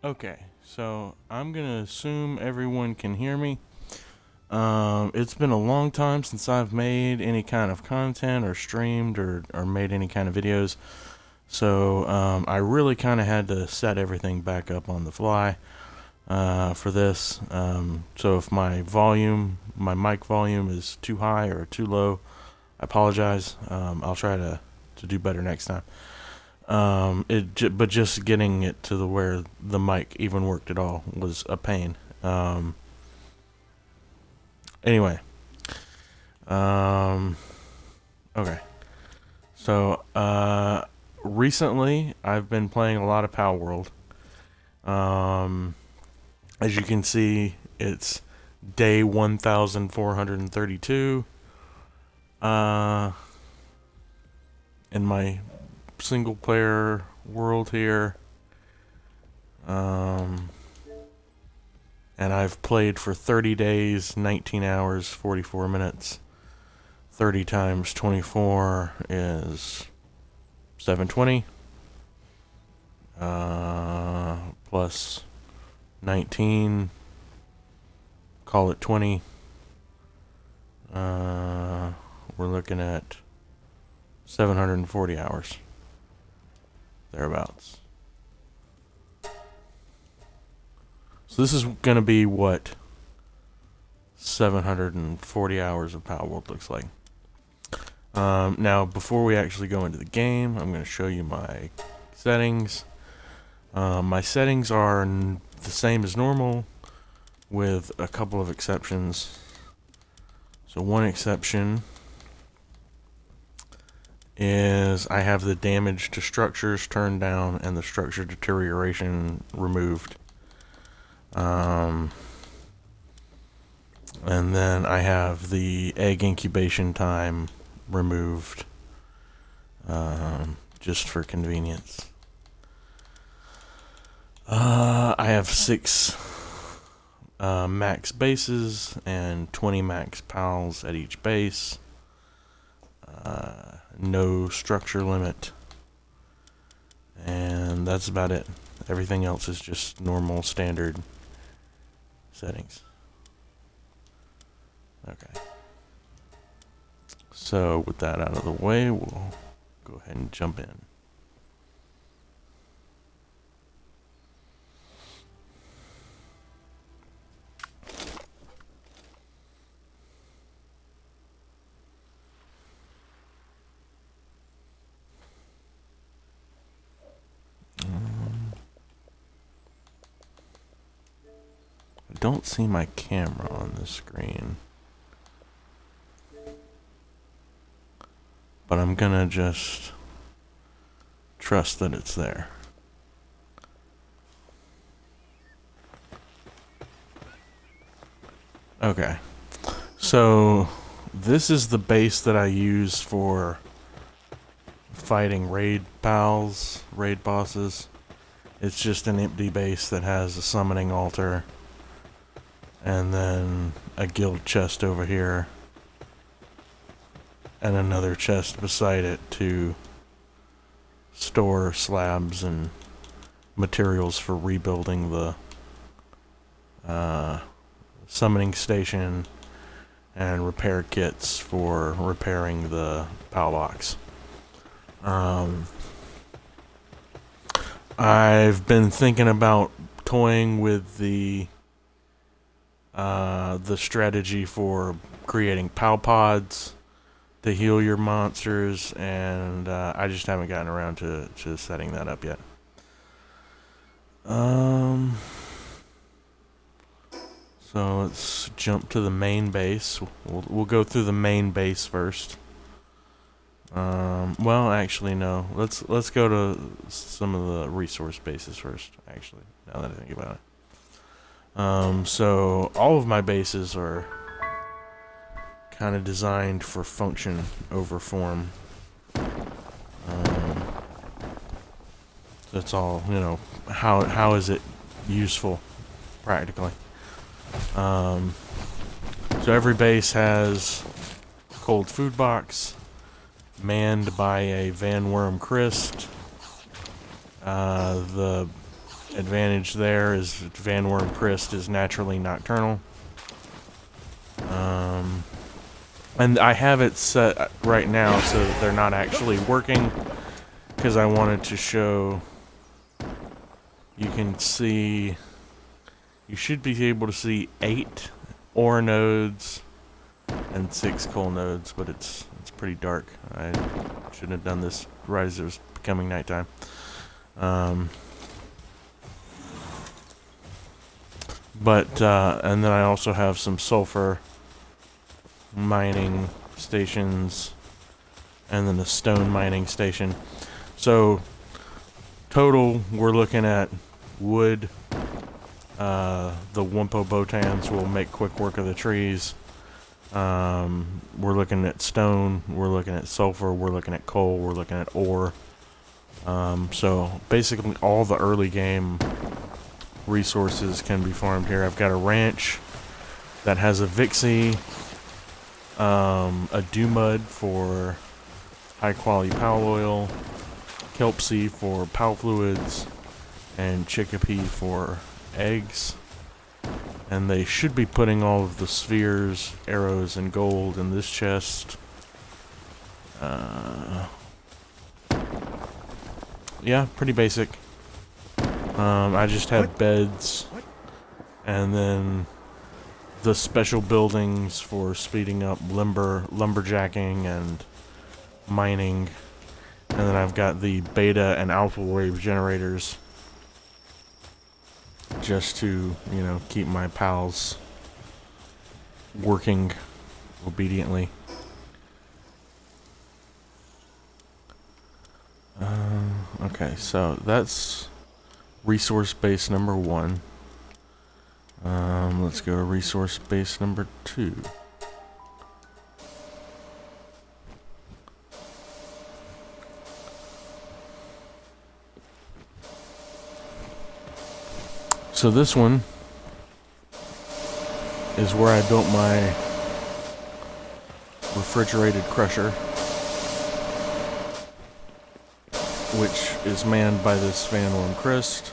Okay, so I'm gonna assume everyone can hear me. It's been a long time since I've made any kind of content or streamed or made any kind of videos. So I really kind of had to set everything back up on the fly for this. So if my mic volume is too high or too low, I apologize. I'll try to do better next time. But just getting it to the where the mic even worked at all was a pain. Anyway, um, okay. So, recently I've been playing a lot of Palworld. Um, as you can see, it's day 1432. Uh, in my single player world here. Um, and I've played for 30 days, 19 hours, 44 minutes. 30 times 24 is 720. Plus 19, call it 20. We're looking at 740 hours. Thereabouts. So this is going to be what 740 hours of Palworld looks like. Now, before we actually go into the game, I'm going to show you my settings. My settings are the same as normal, with a couple of exceptions. So one exception is I have the damage to structures turned down and the structure deterioration removed. And then I have the egg incubation time removed, just for convenience. I have 6 max bases and 20 max pals at each base. No structure limit. And that's about it. Everything else is just normal standard settings. Okay. So with that out of the way, we'll go ahead and jump in. I don't see my camera on the screen, but I'm gonna just trust that it's there. Okay, so this is the base that I use for fighting raid bosses. It's just an empty base that has a summoning altar and then a guild chest over here and another chest beside it to store slabs and materials for rebuilding the summoning station and repair kits for repairing the PAL box. I've been thinking about toying with the strategy for creating PAL pods to heal your monsters, and I just haven't gotten around to setting that up yet. So let's jump to the main base. We'll go through the main base first. Well, actually, no. Let's go to some of the resource bases first. Actually, now that I think about it. So all of my bases are kind of designed for function over form. That's all. How is it useful, practically? So every base has a cold food box, manned by a Van Worm Christ. The advantage there is Van Worm Christ is naturally nocturnal. And I have it set right now so that they're not actually working, because I wanted to show, you can see, you should be able to see 8 ore nodes and 6 coal nodes, but it's pretty dark. I shouldn't have done this right as it was becoming nighttime. And then I also have some sulfur mining stations, and then a stone mining station. So total, we're looking at wood. The Wumpo Botans will make quick work of the trees. We're looking at stone, we're looking at sulfur, we're looking at coal, we're looking at ore. So basically all the early game resources can be farmed here. I've got a ranch that has a Vixie, a Dew-Mud for high quality Pal Oil, Kelpsy for Pal Fluids, and Chickpea for eggs. And they should be putting all of the spheres, arrows, and gold in this chest. Yeah, pretty basic. I just have beds, and then the special buildings for speeding up lumberjacking and mining. And then I've got the beta and alpha wave generators, just to, you know, keep my pals working obediently. Okay, so that's resource base number 1. Let's go to resource base number 2. So this one is where I built my refrigerated crusher, which is manned by this Van Worm Christ.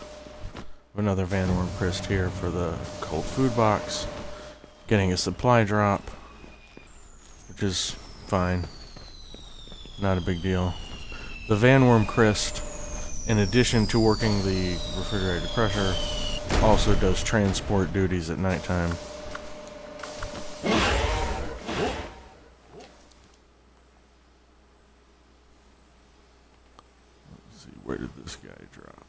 Another Van Worm Christ here for the cold food box. Getting a supply drop, which is fine. Not a big deal. The Van Worm Christ, in addition to working the refrigerated crusher, also does transport duties at nighttime. Let's see, where did this guy drop?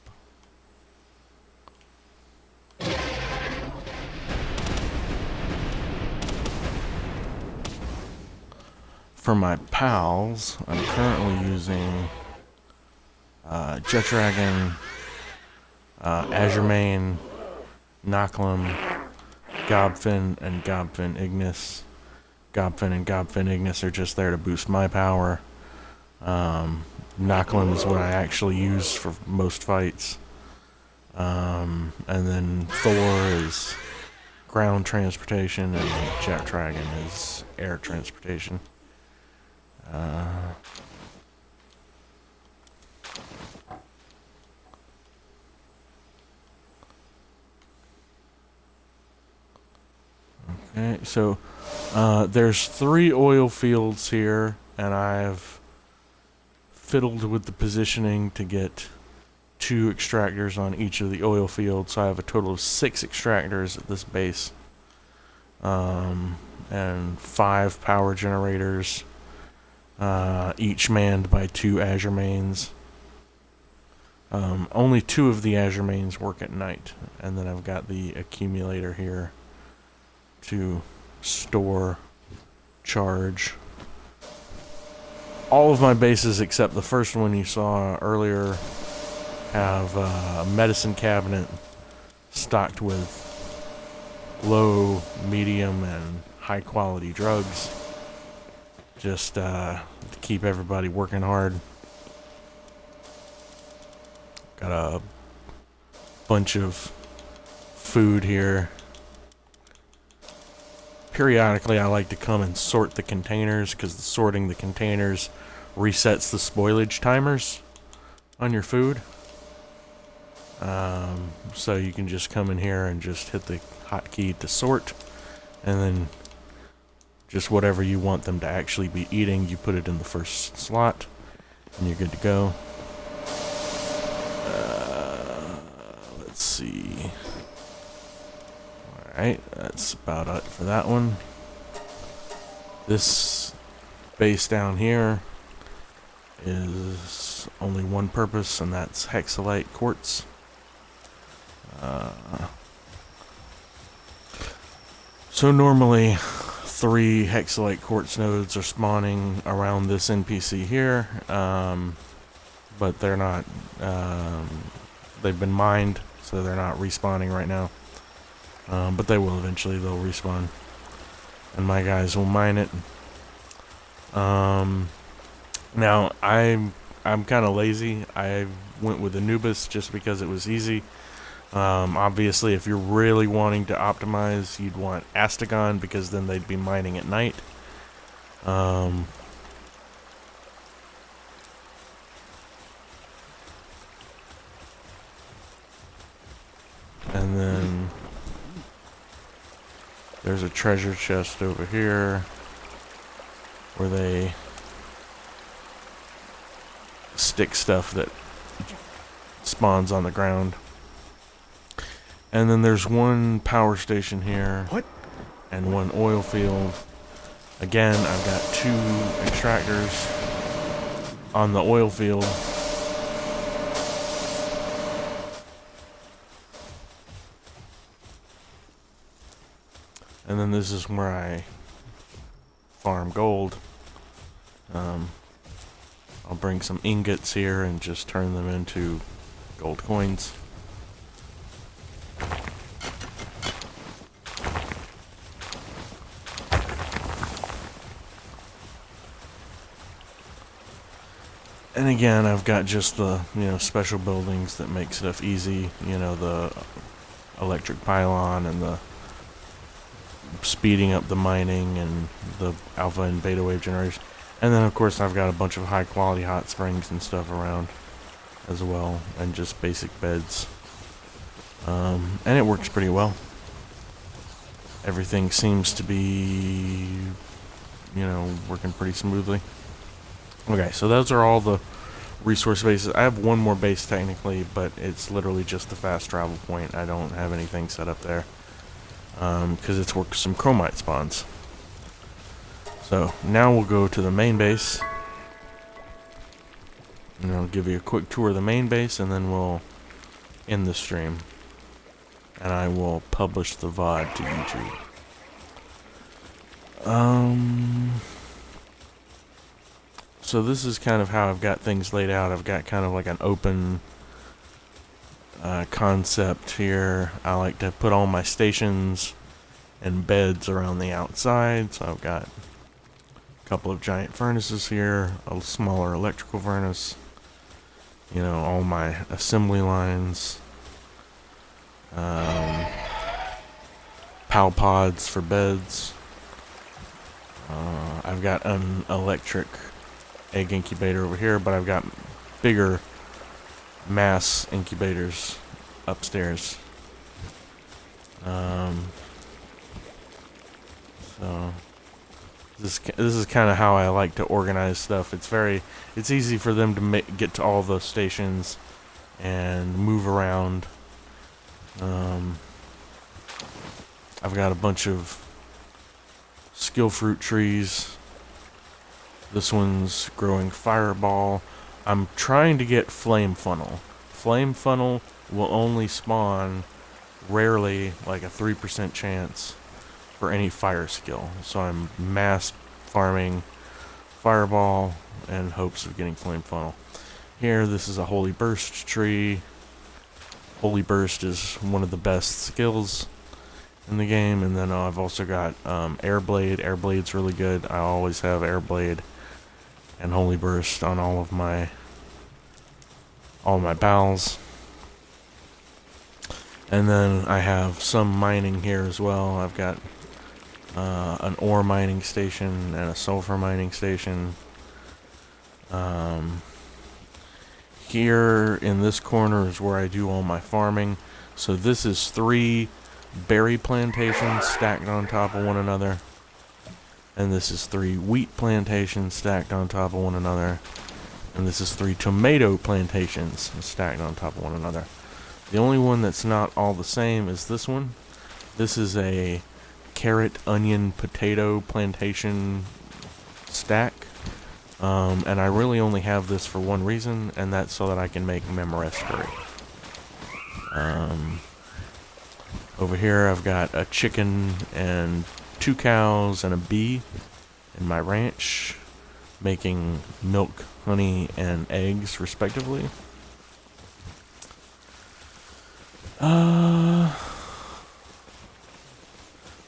For my pals, I'm currently using Jet Dragon, Azure Main, Nocklum, Gobfin, and Gobfin Ignis. Gobfin and Gobfin Ignis are just there to boost my power. Nocklum is what I actually use for most fights. And then Thor is ground transportation, and Jet Dragon is air transportation. Okay, so there's 3 oil fields here, and I've fiddled with the positioning to get 2 extractors on each of the oil fields, so I have a total of 6 extractors at this base, and 5 power generators, each manned by 2 Azure Mains. Only 2 of the Azure Mains work at night, and then I've got the accumulator here to store, charge. All of my bases except the first one you saw earlier have a medicine cabinet stocked with low, medium, and high quality drugs, just to keep everybody working hard. Got a bunch of food here. Periodically I like to come and sort the containers, because sorting the containers resets the spoilage timers on your food. So you can just come in here and just hit the hotkey to sort, and then just whatever you want them to actually be eating, you put it in the first slot, and you're good to go. Let's see. Alright, that's about it for that one. This base down here is only one purpose, and that's hexalite quartz. So normally 3 hexalite quartz nodes are spawning around this NPC here, but they're not, they've been mined, so they're not respawning right now, but they will eventually. They'll respawn, and my guys will mine it. Now I'm kind of lazy. I went with Anubis just because it was easy. Obviously, if you're really wanting to optimize, you'd want Astagon, because then they'd be mining at night. And then there's a treasure chest over here where they stick stuff that spawns on the ground. And then there's one power station here. What? And one oil field. Again, I've got 2 extractors on the oil field. And then this is where I farm gold. I'll bring some ingots here and just turn them into gold coins. And again, I've got just the, special buildings that make stuff easy. The electric pylon and the speeding up the mining and the alpha and beta wave generation. And then, of course, I've got a bunch of high-quality hot springs and stuff around as well, and just basic beds. And it works pretty well. Everything seems to be, working pretty smoothly. Okay, so those are all the resource bases. I have one more base technically, but it's literally just the fast travel point. I don't have anything set up there, because it's where some chromite spawns. So now we'll go to the main base, and I'll give you a quick tour of the main base, and then we'll end the stream, and I will publish the VOD to YouTube. So this is kind of how I've got things laid out. I've got kind of like an open concept here. I like to put all my stations and beds around the outside. So I've got a couple of giant furnaces here, a smaller electrical furnace, all my assembly lines, PAL pods for beds. I've got an electric egg incubator over here, but I've got bigger mass incubators upstairs. So this is kind of how I like to organize stuff. It's easy for them to get to all the stations and move around. I've got a bunch of skill fruit trees. This one's growing fireball. I'm trying to get flame funnel. Flame funnel will only spawn rarely, like a 3% chance for any fire skill. So I'm mass farming fireball in hopes of getting flame funnel. Here, this is a holy burst tree. Holy burst is one of the best skills in the game. And then I've also got air blade. Air blade's really good. I always have air blade and holy burst on all my bowels. And then I have some mining here as well. I've got an ore mining station and a sulfur mining station. Here in this corner is where I do all my farming. So this is 3 berry plantations stacked on top of one another. And this is 3 wheat plantations stacked on top of one another. And this is 3 tomato plantations stacked on top of one another. The only one that's not all the same is this one. This is a carrot, onion, potato plantation stack. And I really only have this for one reason, and that's so that I can make memorized curry. Over here I've got a chicken and 2 cows and a bee in my ranch, making milk, honey, and eggs respectively. I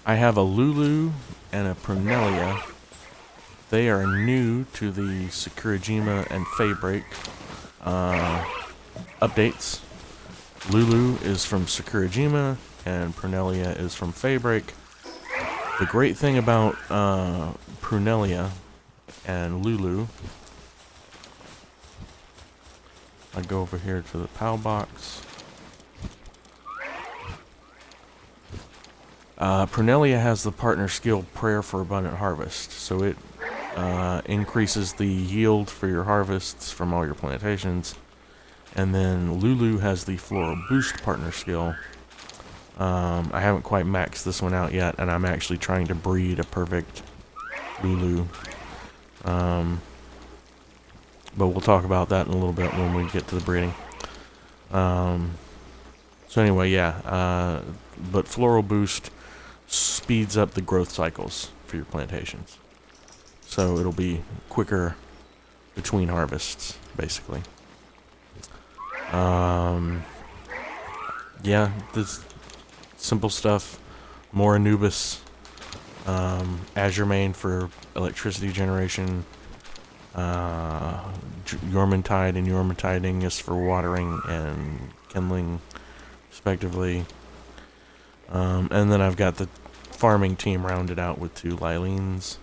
have a Lulu and a Prunelia. They are new to the Sakurajima and Faybreak updates. Lulu is from Sakurajima and Prunelia is from Faybreak. The great thing about Prunelia and Lulu, I go over here to the PAL box. Prunelia has the partner skill Prayer for Abundant Harvest, so it increases the yield for your harvests from all your plantations. And then Lulu has the Floral Boost partner skill. I haven't quite maxed this one out yet, and I'm actually trying to breed a perfect Lulu. But we'll talk about that in a little bit when we get to the breeding. So anyway, yeah. But Floral Boost speeds up the growth cycles for your plantations. So it'll be quicker between harvests, basically. Yeah, this simple stuff. More Anubis. Azure Main for electricity generation. Yormantide and Yormantiding is for watering and kindling, respectively. And then I've got the farming team rounded out with 2 Lylines.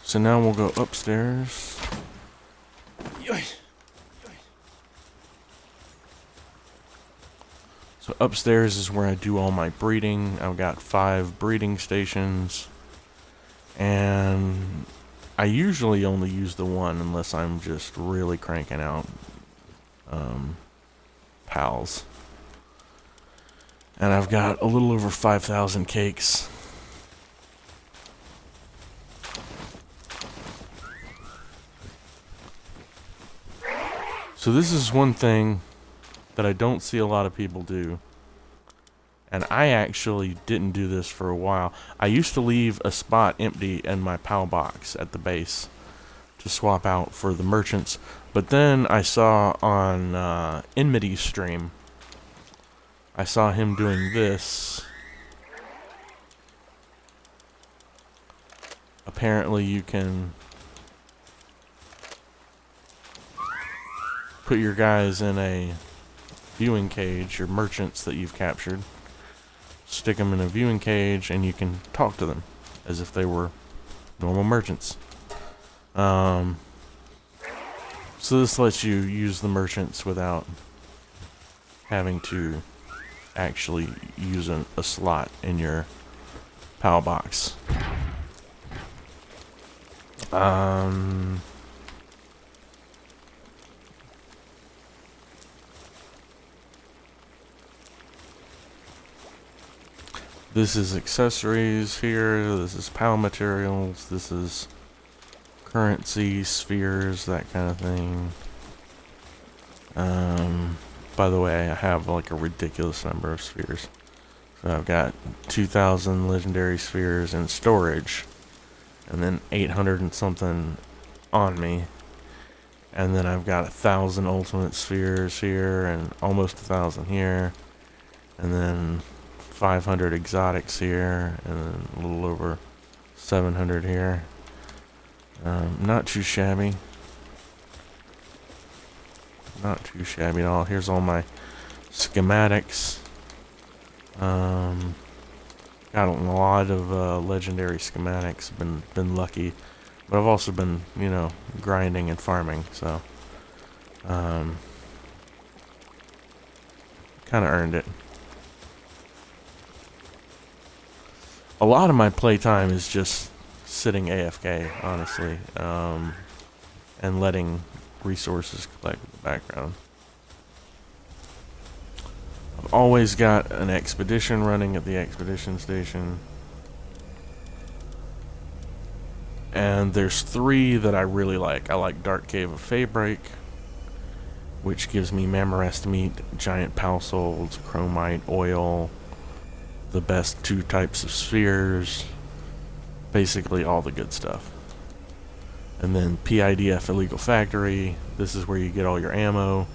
So now we'll go upstairs. So upstairs is where I do all my breeding. I've got 5 breeding stations. And I usually only use the one unless I'm just really cranking out pals. And I've got a little over 5,000 cakes. So this is one thing that I don't see a lot of people do. And I actually didn't do this for a while. I used to leave a spot empty in my PAL box at the base to swap out for the merchants. But then I saw on Enmity's stream, I saw him doing this. Apparently you can put your guys in a viewing cage, your merchants that you've captured. Stick them in a viewing cage and you can talk to them as if they were normal merchants. So this lets you use the merchants without having to actually use a slot in your PAL box. This is accessories here, this is PAL materials, this is currency, spheres, that kind of thing. By the way, I have like a ridiculous number of spheres. So I've got 2,000 legendary spheres in storage, and then 800 and something on me. And then I've got 1,000 ultimate spheres here, and almost 1,000 here. And then 500 exotics here, and then a little over 700 here. Not too shabby. not too shabby at all. Here's all my schematics. Got a lot of legendary schematics. Been lucky, but I've also been, you know, grinding and farming. So, kind of earned it. A lot of my playtime is just sitting AFK, honestly, and letting resources collect in the background. I've always got an expedition running at the expedition station. And there's 3 that I really like. I like Dark Cave of Faebreak, which gives me Mammorest meat, giant pal souls, chromite, oil, the best 2 types of spheres, basically all the good stuff. And then PIDF Illegal Factory, this is where you get all your ammo.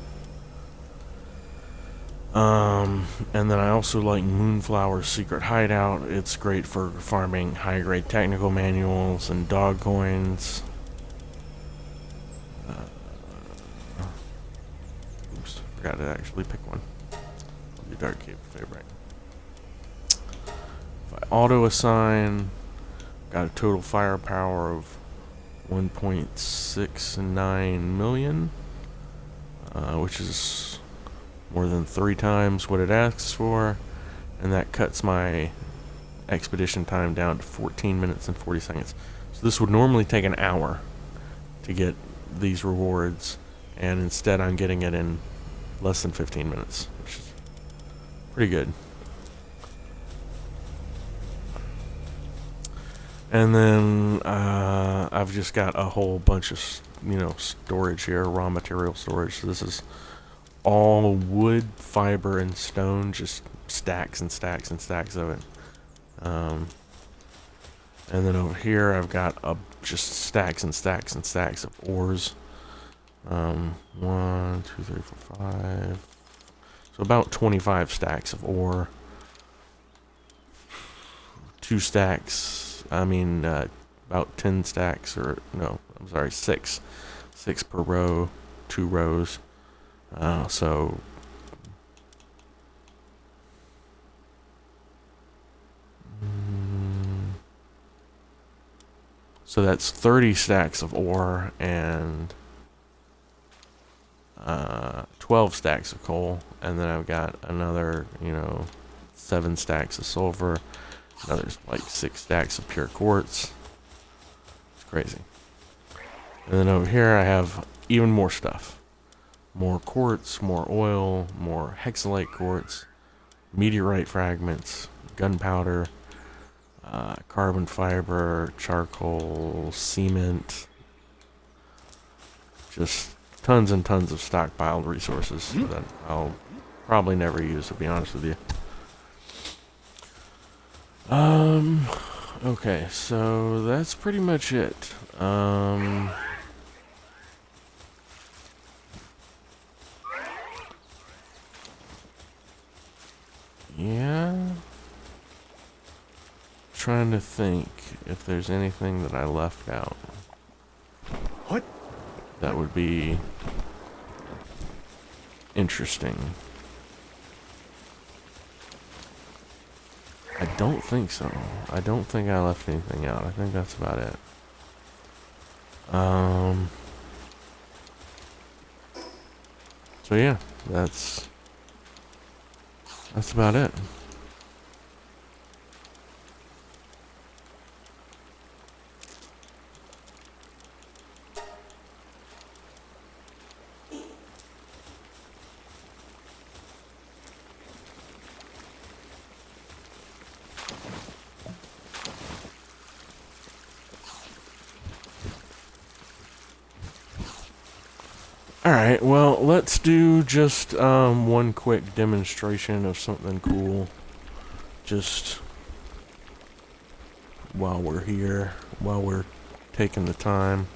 And then I also like Moonflower's Secret Hideout. It's great for farming high-grade technical manuals and dog coins. Oops, forgot to actually pick one. I'll do Dark Cave Favorite. If I auto-assign, got a total firepower of 1.69 million, which is more than 3 times what it asks for, and that cuts my expedition time down to 14 minutes and 40 seconds. So this would normally take an hour to get these rewards, and instead I'm getting it in less than 15 minutes, which is pretty good. And then I've just got a whole bunch of, you know, storage here, raw material storage. So this is all wood, fiber, and stone, just stacks and stacks and stacks of it. And then over here I've got just stacks and stacks and stacks of ores. 1, 2, 3, 4, 5. So about 25 stacks of ore. 2 stacks, about 10 stacks, or no, I'm sorry, 6. 6 per row, 2 rows. So that's 30 stacks of ore and 12 stacks of coal, and then I've got another, 7 stacks of silver, another like 6 stacks of pure quartz. It's crazy. And then over here I have even more stuff. More quartz, more oil, more hexalite quartz, meteorite fragments, gunpowder, carbon fiber, charcoal, cement. Just tons and tons of stockpiled resources that I'll probably never use, to be honest with you. Okay, so that's pretty much it. Yeah. Trying to think if there's anything that I left out. What? That would be interesting. I don't think so. I don't think I left anything out. I think that's about it. So yeah, that's about it. Alright, well, let's do just one quick demonstration of something cool. Just while we're here, while we're taking the time.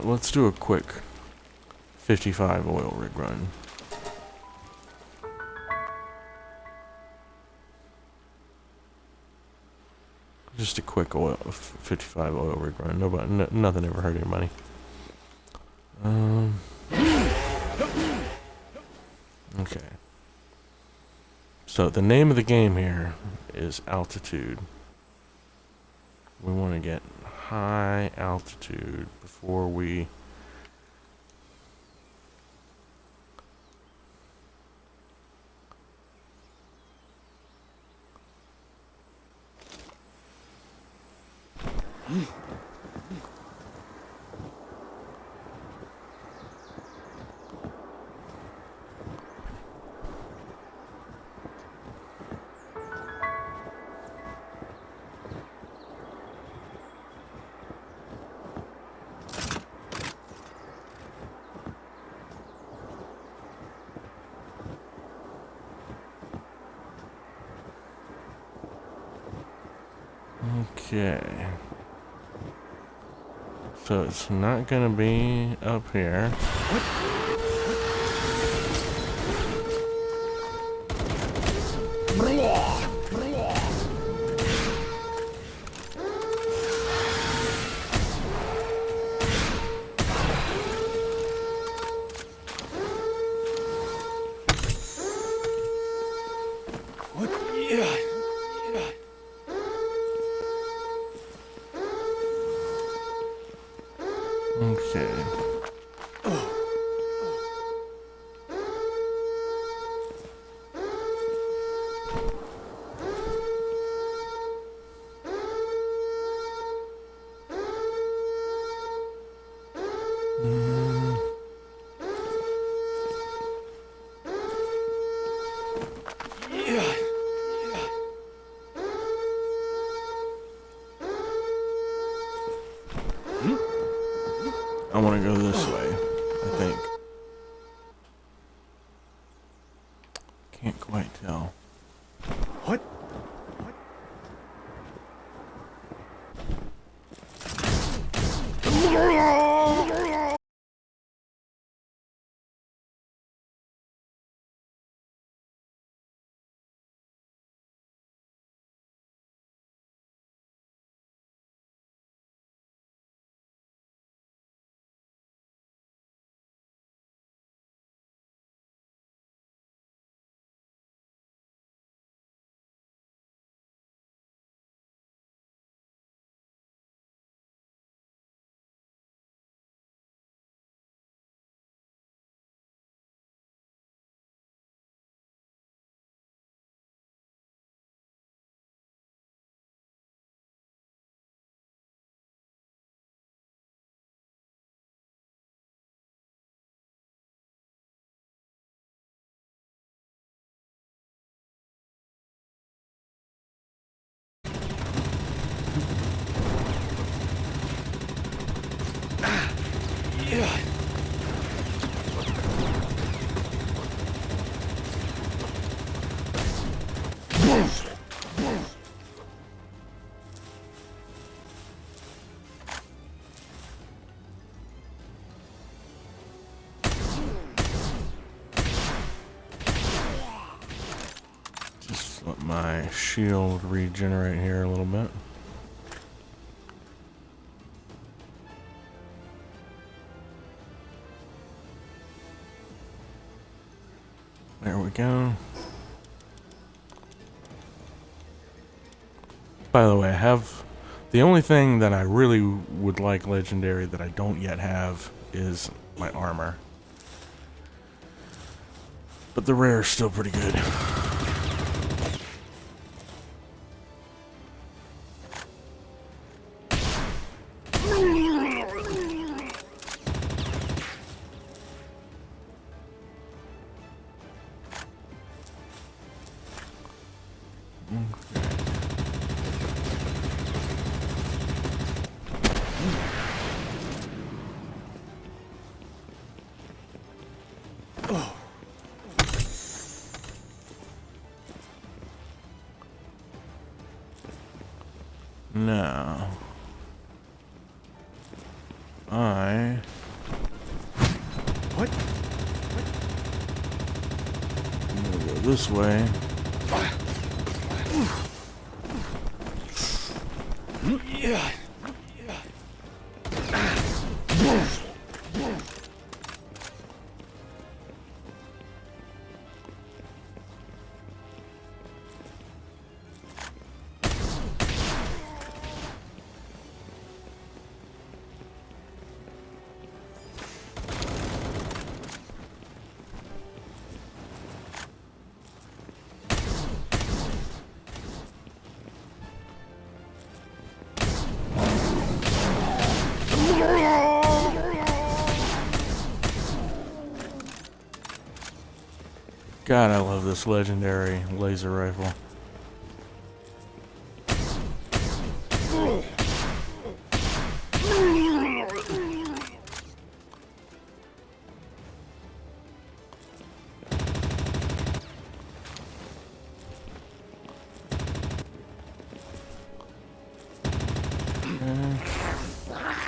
Let's do a quick 55 oil rig run. Just a quick 55 oil rig run. Nothing ever hurt anybody. Okay. So the name of the game here is altitude. We want to get high altitude before we Okay. So it's not gonna be up here. What? Yeah. Okay. I want to go this way, I think. Can't quite tell. What? Just let my shield regenerate here a little bit. There we go. By the way, I have the only thing that I really would like legendary that I don't yet have is my armor. But the rare is still pretty good. Now, What? I'm gonna go this way. God, I love this legendary laser rifle.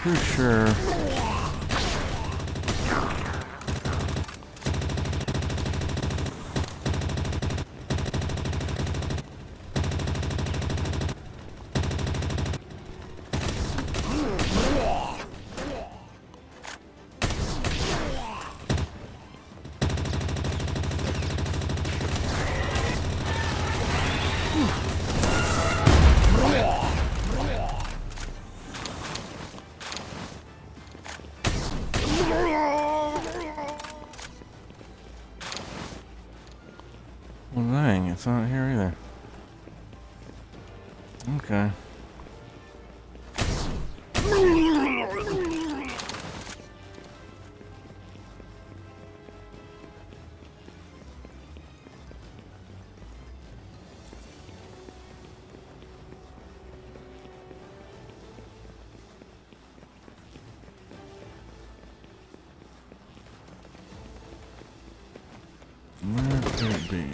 For sure. Well, dang, it's not here either. Okay. Where could it be?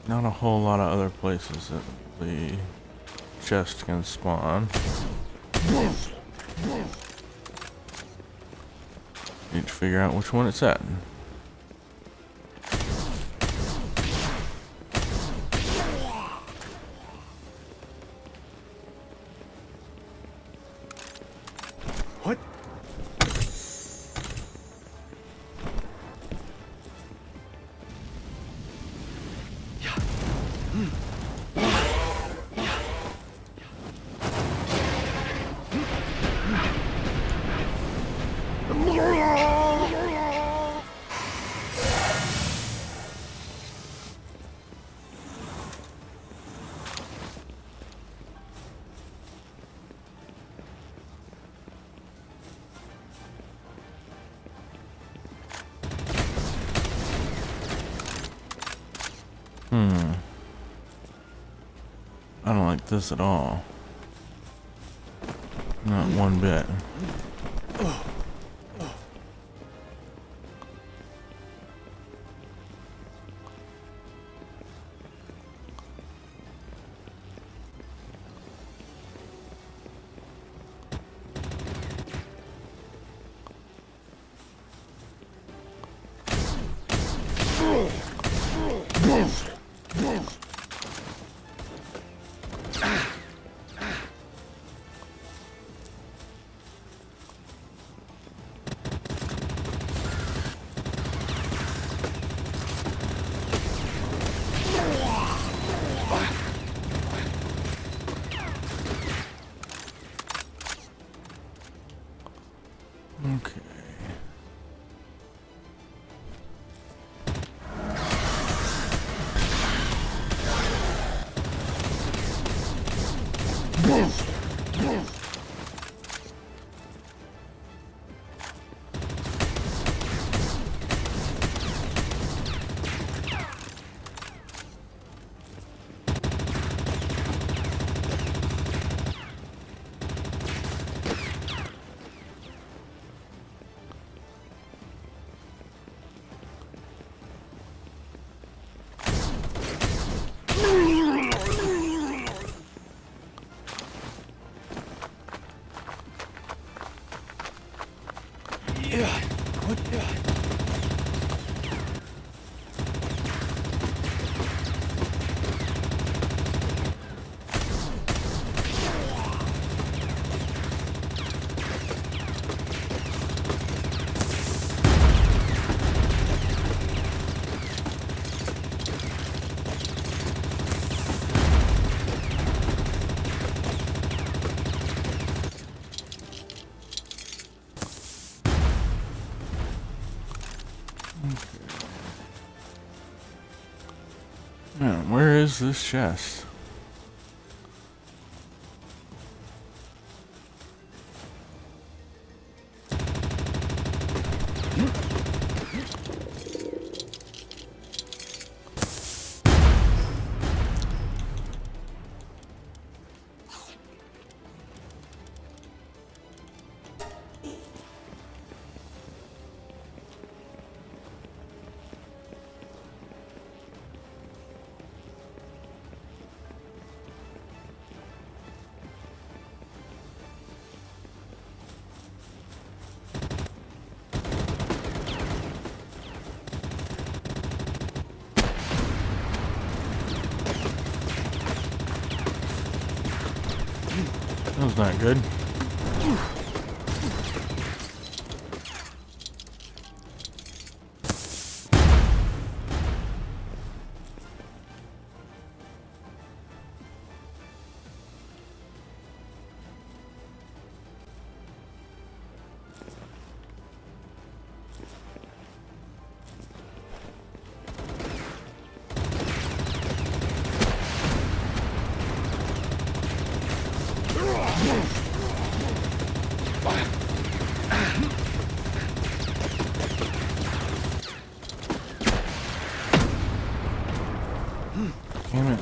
Not a whole lot of other places that the chest can spawn. Need to figure out which one it's at. What? I don't like this at all. Not one bit. Okay. Man, where is this chest? That was not good. Damn it.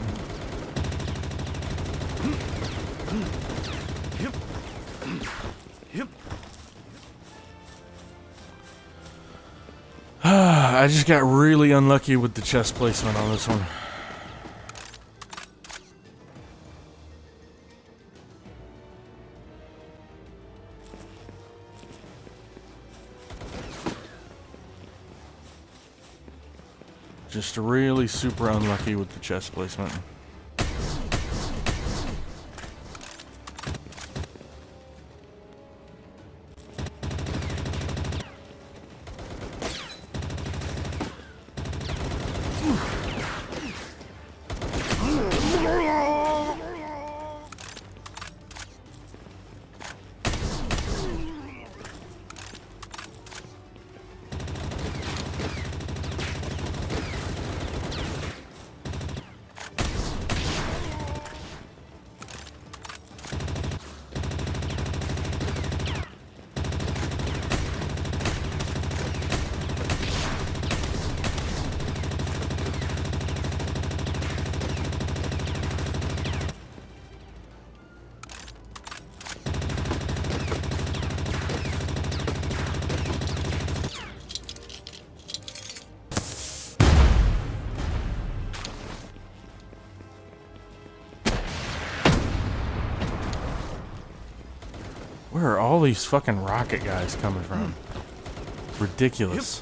I just got really unlucky with the chest placement on this one. Just really super unlucky with the chest placement. Where are all these fucking rocket guys coming from? Ridiculous.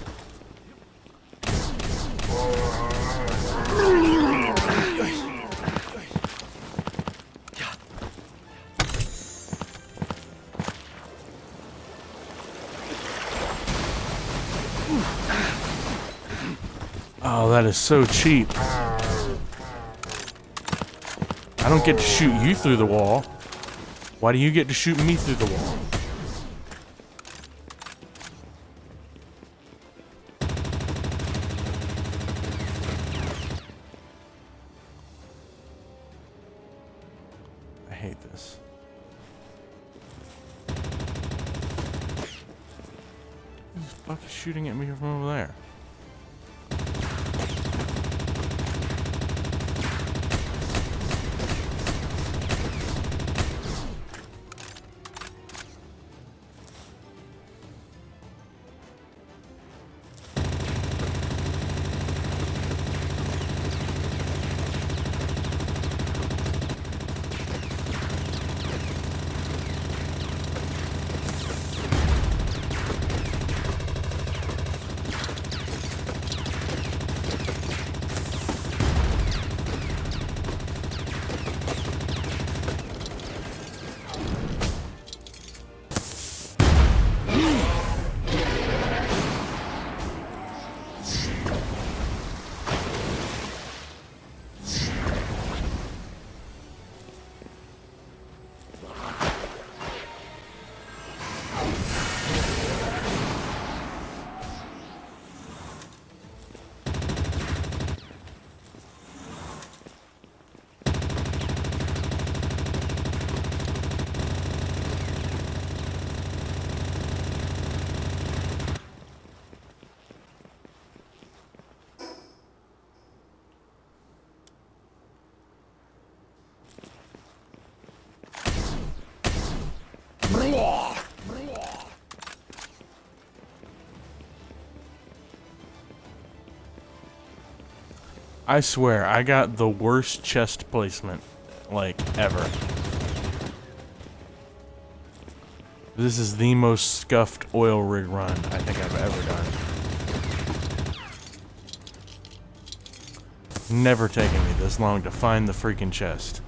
Oh, that is so cheap. I don't get to shoot you through the wall. Why do you get to shoot me through the wall? I hate this. Who's fucking shooting at me from over there? I swear, I got the worst chest placement, like, ever. This is the most scuffed oil rig run I think I've ever done. Never taken me this long to find the freaking chest.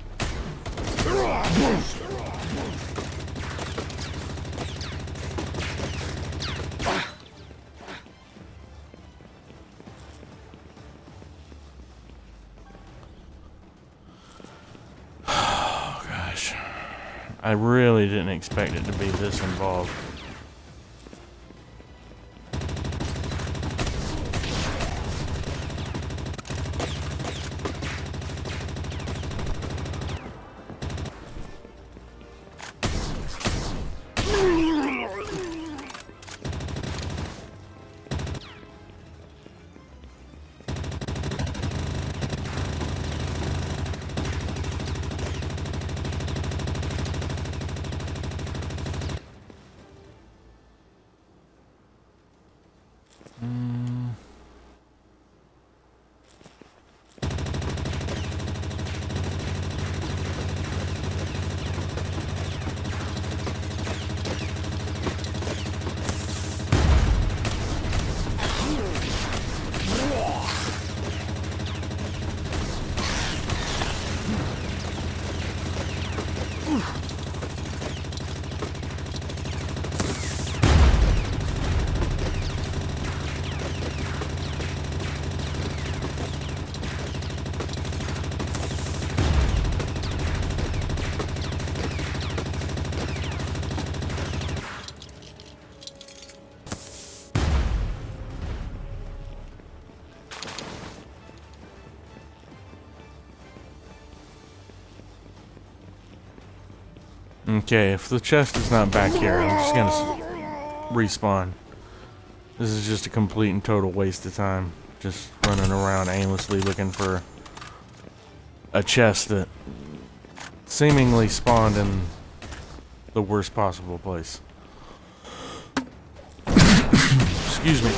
Oh gosh. I really didn't expect it to be this involved. Okay, if the chest is not back here, I'm just gonna respawn. This is just a complete and total waste of time. Just running around aimlessly looking for a chest that seemingly spawned in the worst possible place. Excuse me.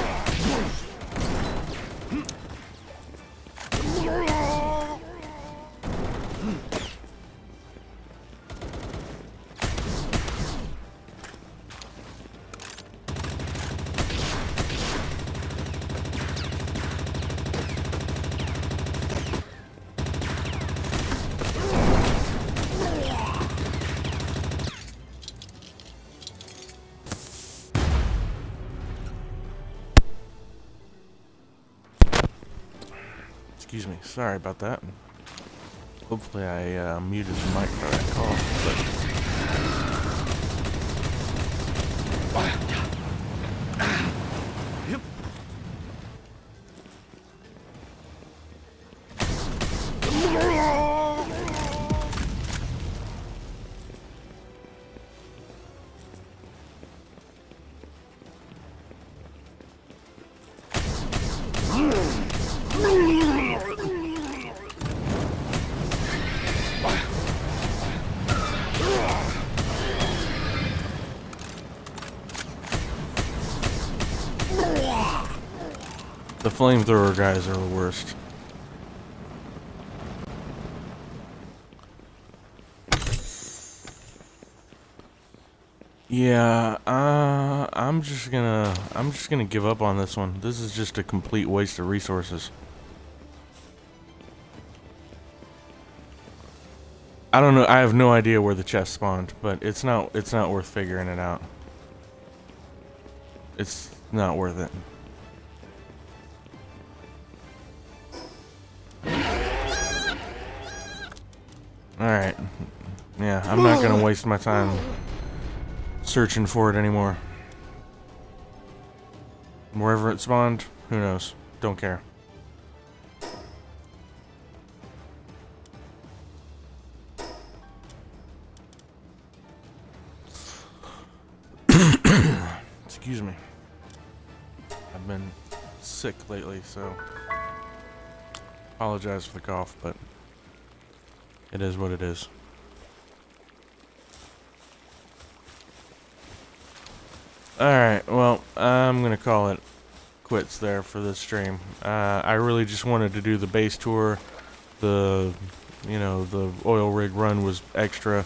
Excuse me, sorry about that. Hopefully I muted the mic for that cough, the flamethrower guys are the worst. Yeah, I'm just gonna give up on this one. This is just a complete waste of resources. I don't know. I have no idea where the chest spawned, but it's not worth figuring it out. It's not worth it. Alright. Yeah, I'm not gonna waste my time searching for it anymore. Wherever it spawned, who knows? Don't care. Excuse me. I've been sick lately, so apologize for the cough, but it is what it is. Alright, well, I'm gonna call it quits there for this stream. I really just wanted to do the base tour. The oil rig run was extra,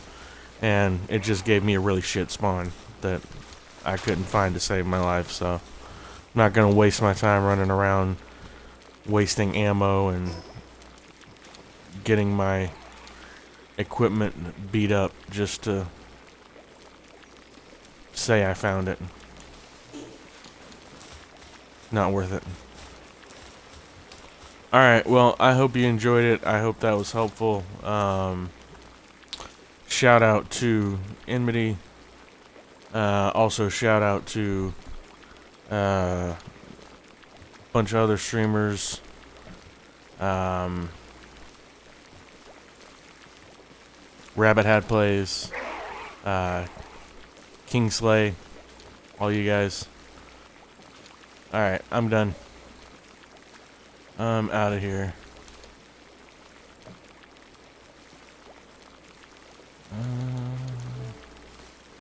and it just gave me a really shit spawn that I couldn't find to save my life, so I'm not gonna waste my time running around wasting ammo and getting my equipment beat up just to say I found it. Not worth it. Alright, well, I hope you enjoyed it. I hope that was helpful. Shout out to Enmity. Also shout out to a bunch of other streamers. Rabbit Hat Plays. Kingsley. All you guys. Alright, I'm done. I'm out of here.